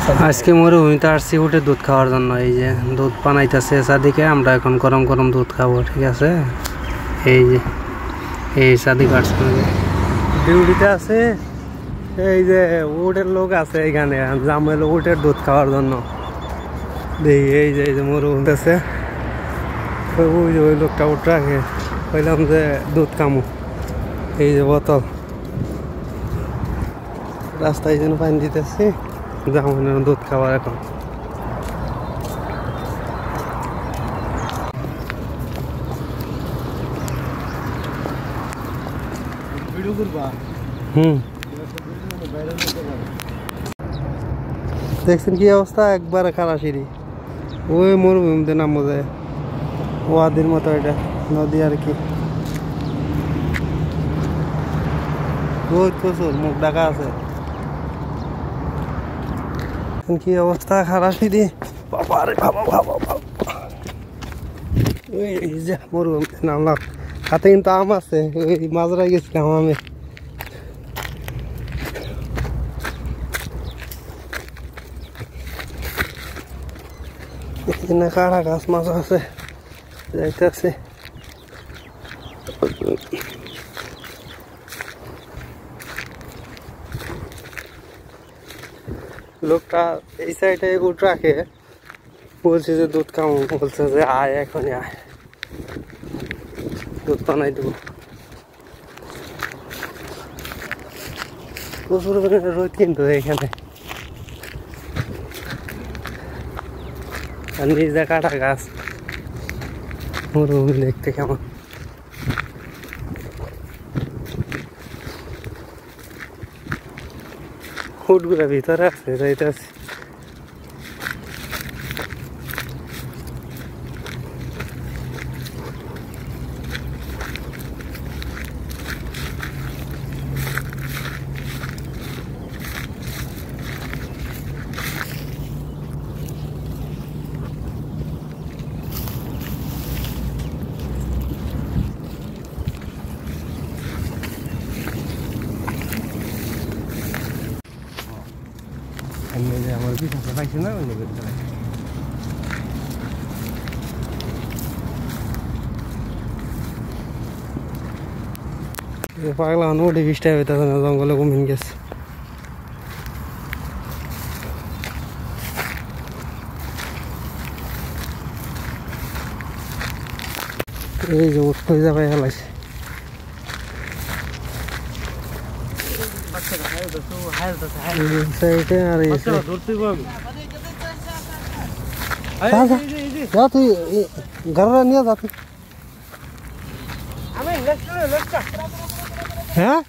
আজকে মরুভূমিতে আসছি উঠে দুধ খাওয়ার জন্য। এই যে দুধ বানাইতেছে চাদিকে, আমরা এখন গরম গরম দুধ খাবো। ঠিক আছে, এই যে এই চাদি কাটছে ডিউটিতে আছে। এই যে উটের লোক আছে এখানে, জাম হলো উটের দুধ খাওয়ার জন্য। এই যে মরুভূমিতে আছে, ওই যে ওই লোকটা উঠ রাখে, বললাম যে দুধ খামু। এই যে বোতল রাস্তায় যেন পানি দিতেছি, যেমন দুধ খাওয়ার এখন। দেখছেন কি অবস্থা, একবারে খারাসিরি। ওই মরুভূমিতে নামবো যায় ওয়াদির মতো, এটা নদী আর কি। রোদ প্রচুর, মুখ ঢাকা আছে। কি অবস্থা খারাসিরি, বাবা রে বাবা বাবা বাবা। এই যে মরুভূমিতে নামলাম, হাতে কিন্তু আম আছে, ওই মাজরায় গেছিলাম আমি। এখানে কারা গাছ মাছ আছে, যাইতেছে। লোকটা এই সাইডে উঠ রাখে, বলছে যে দুধ খামো, বলছে যে আয় এখনই আয়, দুধ বানাই দেবো। প্রচুর পরিমাণে রোদ কিন্তু এখানে, আর নিজে কাটা গাছ। মরুভূমি দেখতে কেমন। উটগুলা ভিতরে আছে, যাইতেছে। আমার পিছনে পাইছে না, ওই নদীর পাগলা নোটি বৃষ্টি হইতেছে না, জঙ্গলে কমিন গেছে। এই যে উঠ হয়ে যাবে হেলাইছে। তুই ঘরে নিয়ে যা, তুই হ্যাঁ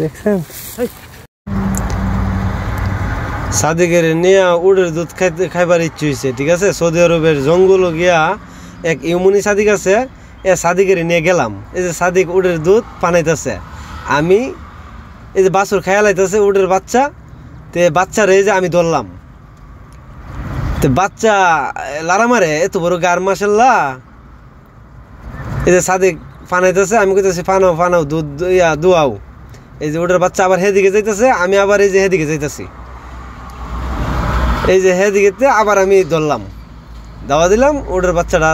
দেখছেন। সাদিকের নিয়ে উটের দুধ খাইবার ইচ্ছে হয়েছে। ঠিক আছে, সৌদি আরবের জঙ্গল গিয়া এক ইউমনি সাদিক আছে, এ সাদিকের নিয়ে গেলাম। এই যে সাদিক উটের দুধ পানাইতেছে, আমি এই যে বাছুর খাইয়া লাইতেছে উটের বাচ্চা, তে বাচ্চারে এই যে আমি ধরলাম, তে বাচ্চা লারা মারে এত বড় গার, মাশাল্লাহ। এই যে সাদিক পানাইতেছে, আমি কইতেছি ফানাও ফানাও দুধ দুয়াও। এই যে উটের বাচ্চা আবার হেদিকে যাইতেছে, আমি আবার এই যে হেদিকে যাইতেছি, এই যে হেদিকে আবার আমি ধরলাম, দাওয়া দিলাম। ওটার বাচ্চাটা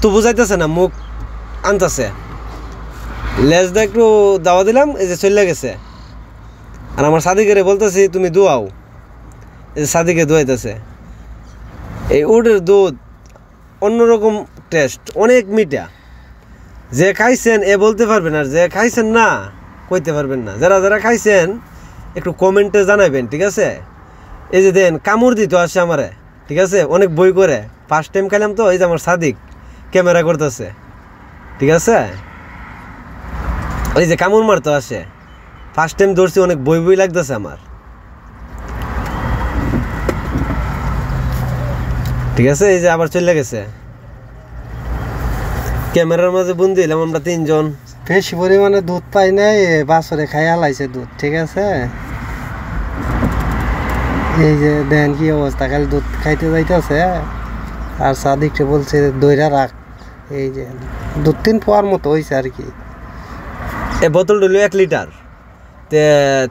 তো বুঝাইতেছে না, মুখ আনতেছে, লেজটা একটু দাওয়া দিলাম, এই যে চলে গেছে। আর আমার সাদিকেরে বলতেছি তুমি দোয়াও, এই যে সাদিকে দোয়াইতেছে। এই উটের দুধ অন্যরকম টেস্ট, অনেক মিঠা। যে খাইছেন এ বলতে পারবেন, আর যে খাইছেন না কইতে পারবেন না। যারা যারা খাইছেন একটু কমেন্টে জানাবেন। ঠিক আছে, এই যে দেন কামড় দিতে আসে আমারে, ঠিক আছে, অনেক বই করে। ফার্স্ট টাইম খাইলাম তো, এই যে আমার সাদিক ক্যামেরা করতেছে। ঠিক আছে, এই যে কামড় মারতে আসে, ফার্স্ট টাইম ধরছি, অনেক বই বই লাগতেছে আমার। ঠিক আছে, এই যে আবার চলে গেছে। ক্যামেরার মাঝে বন্দি হইলাম আমরা তিনজন। বেশি পরিমাণে দুধ পাই নাই, বাছরে খাই হালাইছে দুধ। ঠিক আছে, এই যে দেন কি অবস্থা, খালি দুধ খাইতে যাইতেছে। আর সাদিককে বলছে দইরা রাখ, এই যে 2-3 পোয়ার মতো হয়েছে আর কি। এই বোতলটা হলো 1 লিটার, তে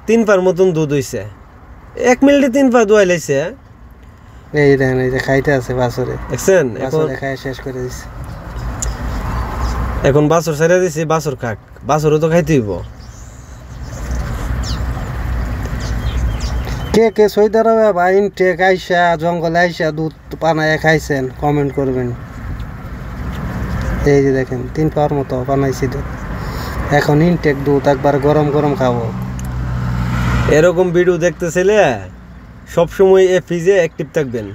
3 পার মতন দুধ হইছে। 1 মিনিটে 3 পা দোয়াই লাইছে। এই দেখেন, এই যে খাইতে আছে বাছরে, দেখছেন? এখন খাই শেষ করে দিছে। এখন বাছর ছেড়ে দিছি, বাছর খাক, বাছরও তো খাইতে হইব। কে কে সৌদি আরবে বা ইনটেক আইসা জঙ্গলে আইসা দুধ বানায় খাইছেন কমেন্ট করবেন। এই যে দেখেন 3 পাওয়ার মতো বানাইছি দুধ। এখন ইনটেক দুধ একবার গরম গরম খাবো। এরকম ভিডিও দেখতে চাইলে সবসময় এই ফ্রিজে অ্যাক্টিভ থাকবেন।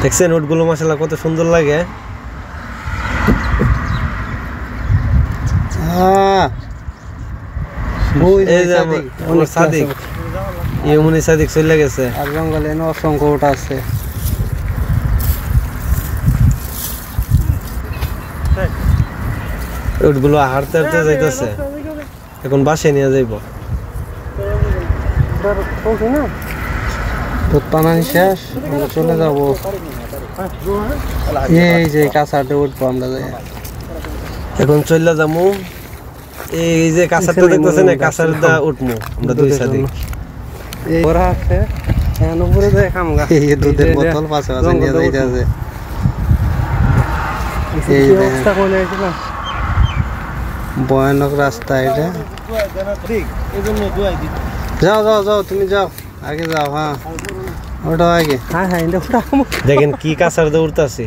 দেখছেন উটগুলো মাশাআল্লাহ কত সুন্দর লাগে। সাদিক ইমনি সাদিক চলে গেছে। আর জঙ্গলে অসংখ্য উট আছে। উটগুলো হাঁটতে হাঁটতে যাইতেছে, এখন বাসায় নিয়ে যাইব। দুধ পানানি শেষ, আমরা চলে যাব। এই যে কাছাতে উঠবো আমরা, এখন চলে যাবো। এই যে কাছারটা দেখতেছেন, কাছারটা উঠবো আমরা দুই সাথে। ওরা আছে উপরে যায় খামগা, এই দুধের বোতল পাশে পাশে নিয়ে যাইতেছে। এই অবস্থা কোনে ছিল, ভয়ানক রাস্তা এটা। যাও যাও যাও, তুমি যাও, আগে যাও। হ্যাঁ ওটা আগে। হ্যাঁ হ্যাঁ, দেখেন কি কাছারটা উঠতেছি।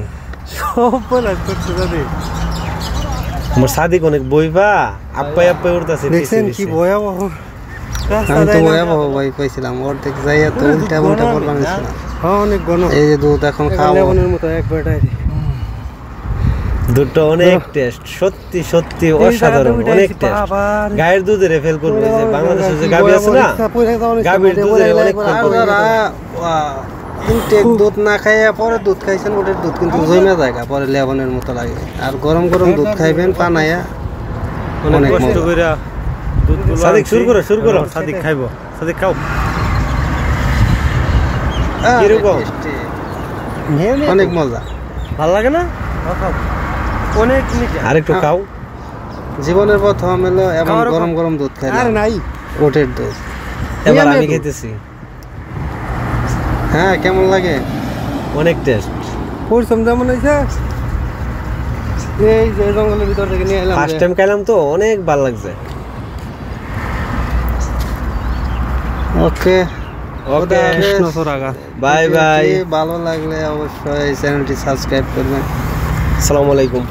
সব বলা করছে দাদি, আমার সাদিক অনেক বইবা আপ্পাই আপ্পাই উঠতেছে। দেখছেন কি ভয়াবহ। আমি তো ভয়াবহ ভয় পাইছিলাম, ওর দিকে যাইয়া তো উল্টা উল্টা পড়বা নিছিলাম। হ্যাঁ অনেক ঘন। এই যে দুধ এখন খাওয়া লেবনের মতো একবার ডাইরি। দুধটা অনেক টেস্ট, সত্যি সত্যি অসাধারণ, অনেক টেস্ট। গায়ের দুধের ফেল করবে, যে বাংলাদেশে যে গাবি আছে না, গাবির দুধের অনেক ফেল করবে। ইনটেক দুধ না খাইয়া পরে দুধ খাইছেন, ওটার দুধ কিন্তু জমে জায়গা পরে লেবনের মতো লাগে। আর গরম গরম দুধ খাইবেন পানাইয়া, অনেক কষ্ট কইরা দুধগুলো। সাদিক শুরু করো, সাদিক খাইবো, সাদিক খাও। কিরকম? অনেক মজা, ভালো লাগে না? অনেক মিঠা। আরেকটু খাও। জীবনের প্রথম এলো এবং গরম গরম দুধ খাইলাম। আরে নাই, ওটের দুধ। এবার আমি খাইতেছি। হ্যাঁ কেমন লাগে? অনেক টেস্ট। পরিশ্রম যেমন হয়েছে। এই যে জঙ্গলের ভিতর থেকে নিয়ে এলাম, ফার্স্ট টাইম খাইলাম তো অনেক ভালো লাগছে। ওকে ওকে, বাই বাই। ভালো লাগলে অবশ্যই চ্যানেলটি সাবস্ক্রাইব করবেন। আসসালামু আলাইকুম।